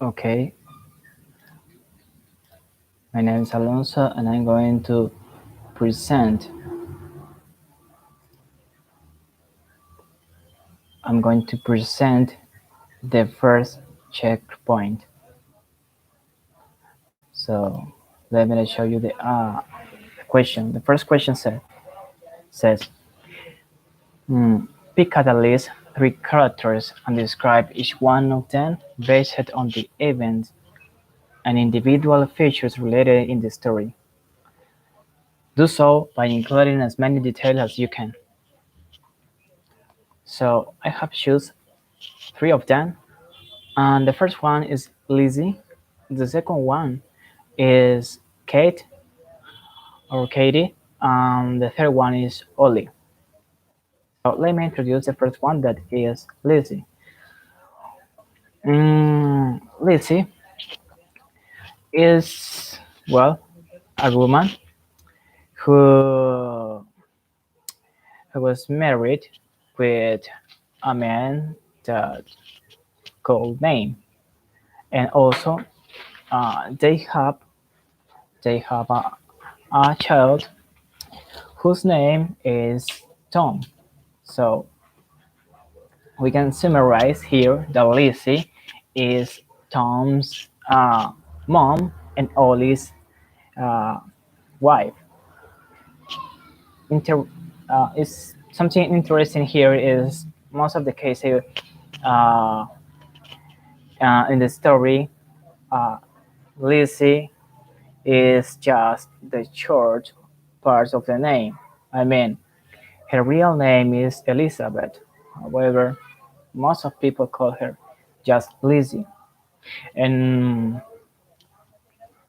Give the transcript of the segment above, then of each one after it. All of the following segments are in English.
Okay, my name is Alonso and I'm going to present I'm going to present the first checkpoint. So let me show you the question. The first question says pick at least three characters and describe each one of them based on the events and individual features related in the story. Do so by including as many details as you can. So I have chosen three of them, and the first one is Lizzie. The second one is Kate or Katie, and the third one is Ollie. So let me introduce the first one that is Lizzie. Lizzie is, well, a woman who, who was married with a man that called name, and also they have a child whose name is Tom. So we can summarize here that Lizzie is Tom's mom and Ollie's uh, wife. Is something interesting here is most of the cases uh, in the story, uh, Lizzie is just the short part of the name. I mean, her real name is Elizabeth. However, most of people call her just Lizzie. And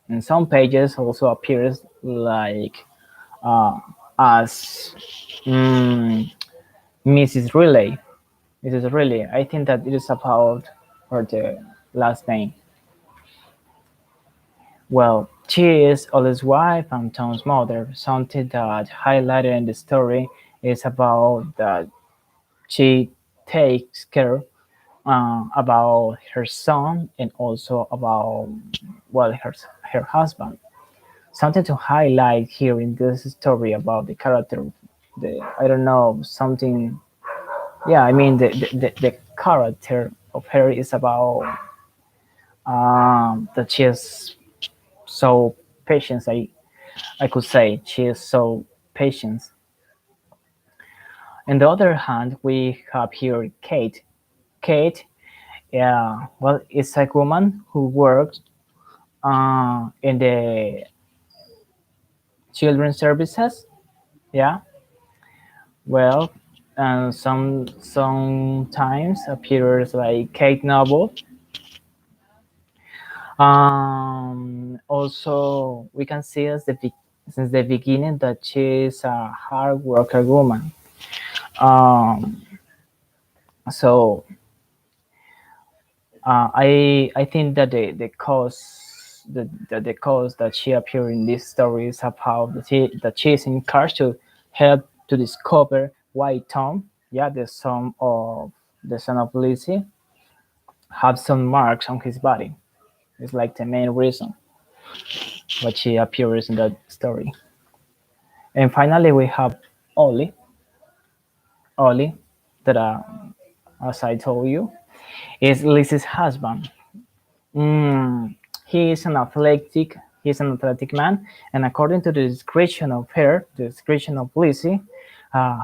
in some pages also appears like uh, as mm, Mrs. Riley. Mrs. Riley. I think that it is about her the last name. Well, she is Ollie's wife and Tom's mother. Something that highlighted in the story is about that she takes care about her son and also about, well, her husband. Something to highlight here in this story about the character, the I don't know something. Yeah, I mean the character of her is about that she is so patient. I could say she is so patient. On the other hand, we have here Kate. Kate, yeah, well, is a woman who works in the children's services. Yeah, well, and sometimes appears like Kate Noble. Also, we can see since the beginning that she is a hard worker woman. Um, so I think that the cause that she appeared in this story is about that she is encouraged to help to discover why Tom, yeah, the son of Lizzie, have some marks on his body. It's like the main reason why she appears in that story. And finally, we have Ollie. Ollie, that as I told you, is Lizzie's husband. Mm, he is an athletic. He's an athletic man, and according to the description of her, the description of Lizzie,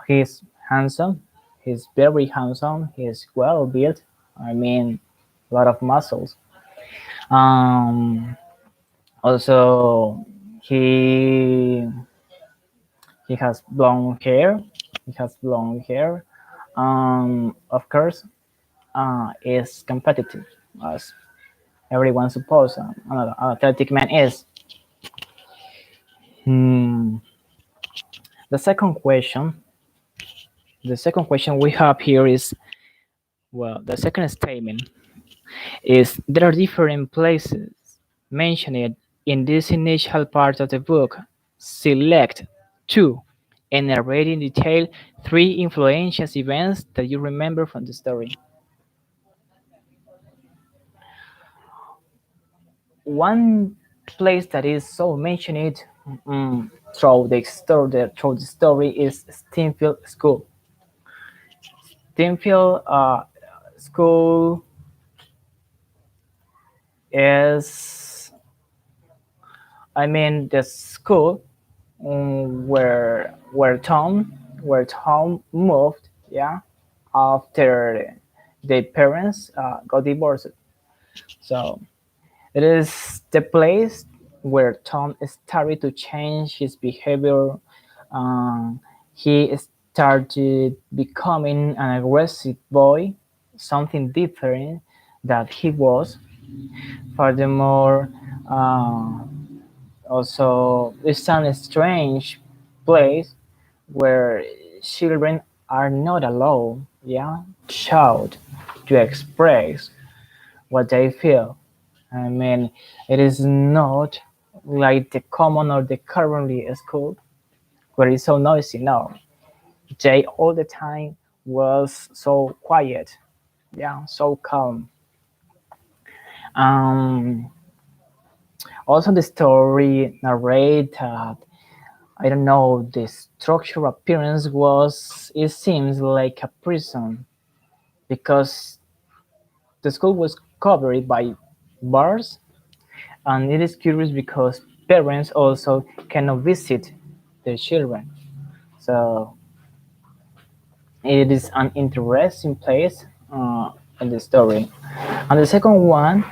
he's handsome. He's very handsome. He's well built. I mean, a lot of muscles. Um, Also, he he has blonde hair. He has blonde hair. Of course, is competitive, as everyone supposes an athletic man is. Hmm. The second question, the second question we have here is, well, the second statement is there are different places mentioned in this initial part of the book. Select two and narrate in detail three influential events that you remember from the story. one place that is so mentioned through the story is Steenfield School. Steenfield School is, I mean, the school where Tom moved, yeah, after their parents got divorced. So it is the place where Tom started to change his behavior. Um, he started becoming an aggressive boy, something different that he was. Furthermore, uh, also, it's a strange place where children are not allowed, yeah, shout to express what they feel. I mean, it is not like the common or the currently school where it's so noisy. No, they all the time was so quiet, yeah, so calm. Um, Also, the story narrate that I don't know, the structural appearance was, it seems like a prison because the school was covered by bars, and it is curious because parents also cannot visit their children. So it is an interesting place in the story. And the second one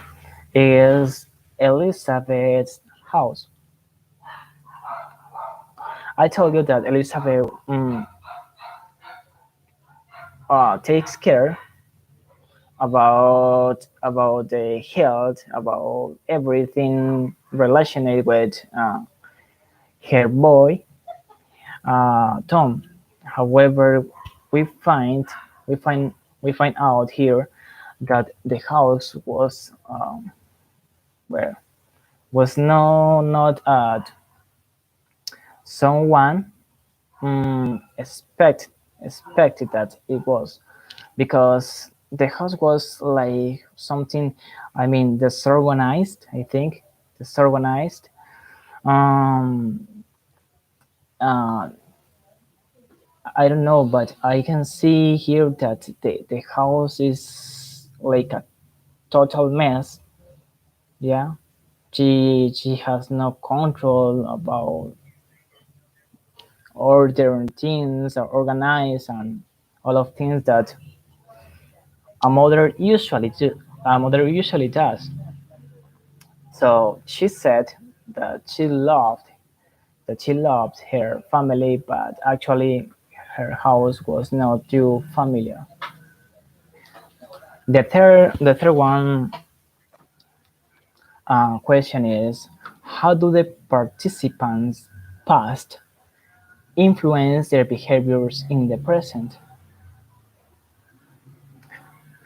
is Elizabeth's house. I told you that Elizabeth takes care about the health, about everything related with her boy, Tom. However, we find we find we find out here that the house was where was no not someone expected that it was, because the house was like something, I mean, disorganized, I think, disorganized. um uh I don't know, but I can see here that the house is like a total mess. Yeah, she has no control about order things or organize and all of things that a mother usually does. So she said that she loved her family, but actually her house was not too familiar. The third one question is, how do the participants' past influence their behaviors in the present?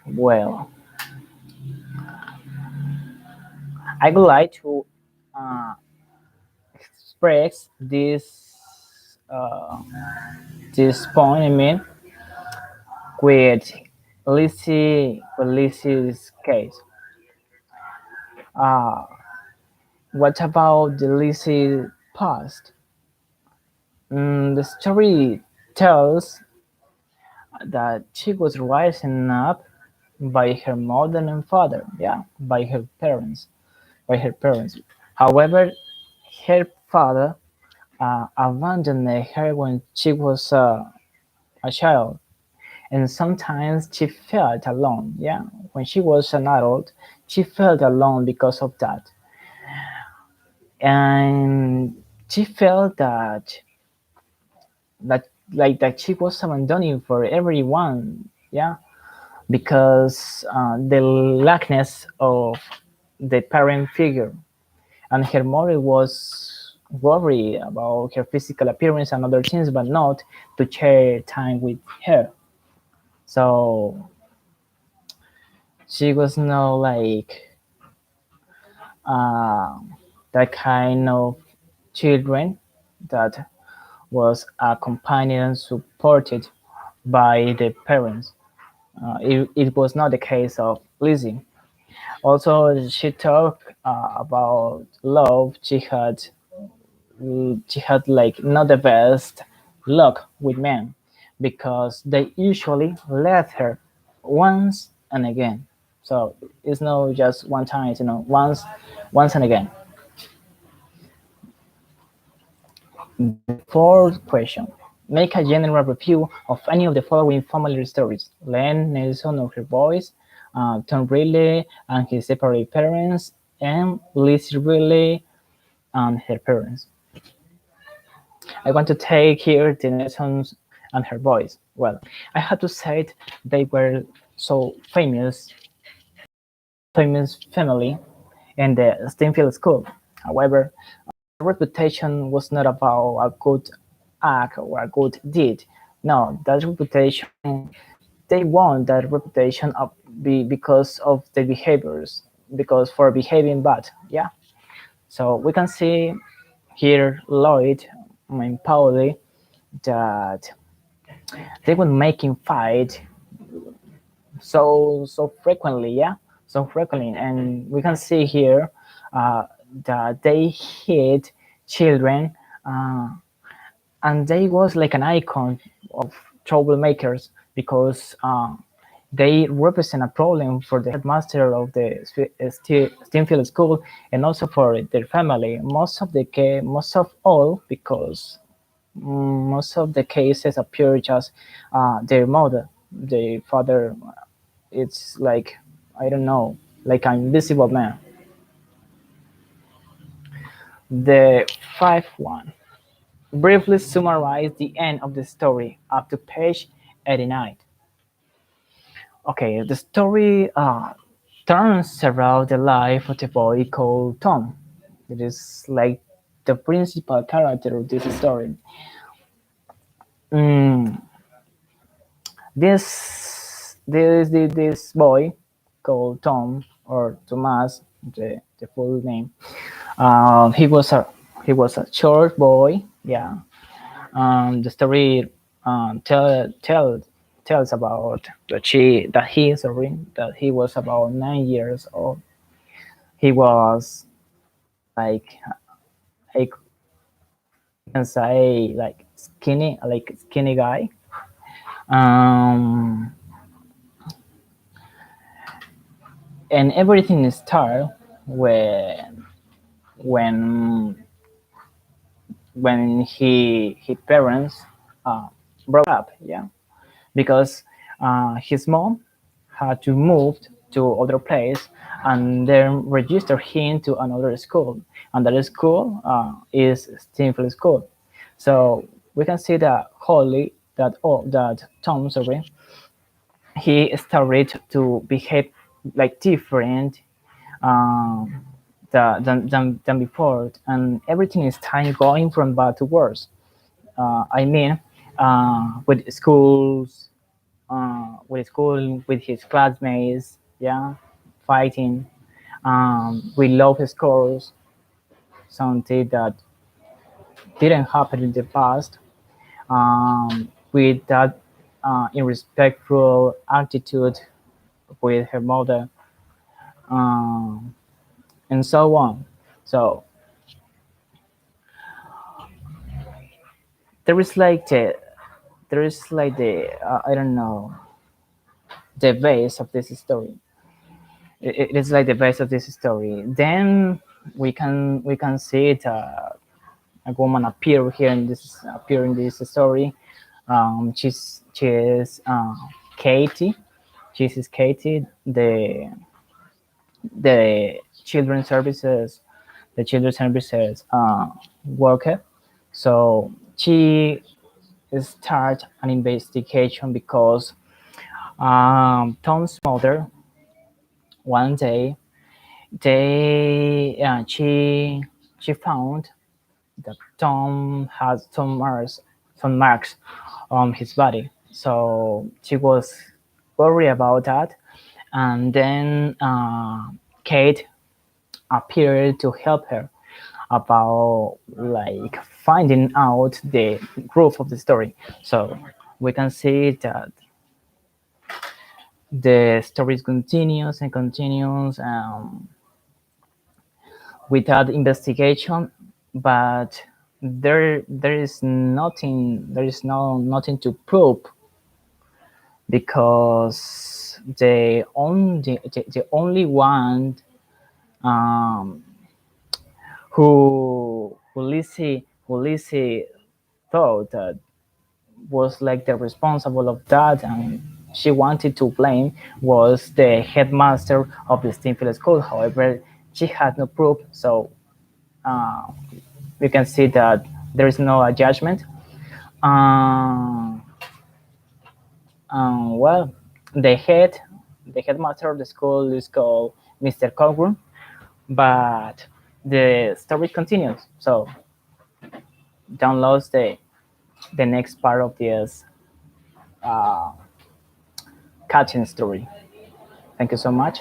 Well, I would like to uh, express this point. I mean, with Lizzie's case. Uh, what about the Lizzie past? The story tells that she was rising up by her mother and father, yeah, by her parents. However, her father abandoned her when she was a child, and sometimes she felt alone. Yeah, when she was an adult, she felt alone because of that, and she felt that that she was abandoned for everyone. Yeah, because the lackness of the parent figure, and her mother was worried about her physical appearance and other things, but not to share time with her. So she was not like uh, that kind of children that was accompanied and supported by the parents. It was not the case of Lizzie. Also, she talked about love. She had like not the best luck with men because they usually left her once and again. So it's not just one time, once and again. The fourth question. Make a general review of any of the following family stories. Len Nelson and her boys, Tom Riley and his separate parents, and Lizzie Riley and her parents. I want to take here the Nelsons and her boys. Well, I have to say it, they were so famous family in the Steinfield School. However, reputation was not about a good act or a good deed. No, that reputation, they won that reputation of because of the behaviors, because for behaving bad. Yeah. So we can see here Lloyd and Pauli that they were making fight so frequently, yeah, so frequently, and we can see here uh, that they hit children, uh, and they was like an icon of troublemakers because they represent a problem for the headmaster of the Steinfield School and also for their family. Most of all, because most of the cases appear just their mother, their father. It's like, I don't know, like an invisible man. The fifth one. Briefly summarize the end of the story up to page 89. Okay, the story turns around the life of the boy called Tom. It is like the principal character of this story. Mm, this boy called Tom or Thomas, the full name. He was a short boy. Yeah. The story tells about that he was about 9 years old. He was like I can say like skinny guy. Um, and everything started when when his parents broke up. Yeah, because his mom had to move to other place and then register him to another school. And that school is Steinfield School. So we can see that that Tom, sorry, he started to behave like different um, than before, and everything is time going from bad to worse. I mean, with school, with his classmates, yeah, fighting. We love his scores, something that didn't happen in the past. With that irrespectful attitude with her mother, um, and so on. So there is like the I don't know, the base of this story. It is like the base of this story. Then we can see it. A woman appear in this story. She's Katie. She's Katie, the children's services the children's services worker. So she start an investigation because Tom's mother one day she found that Tom has some marks on his body. So she was worried about that, and then Kate appeared to help her about like finding out the truth of the story. So we can see that The story continues and continues without investigation, but there is nothing, there is nothing to prove, because the only one um, who Lizzie thought that was like the responsible of that, and she wanted to blame, was the headmaster of the Steenfield School. However, she had no proof, so uh, you can see that there is no judgment. Um, well, the headmaster of the school is called Mr. Cockburn, but the story continues. So download the next part of this uh, catching story. Thank you so much.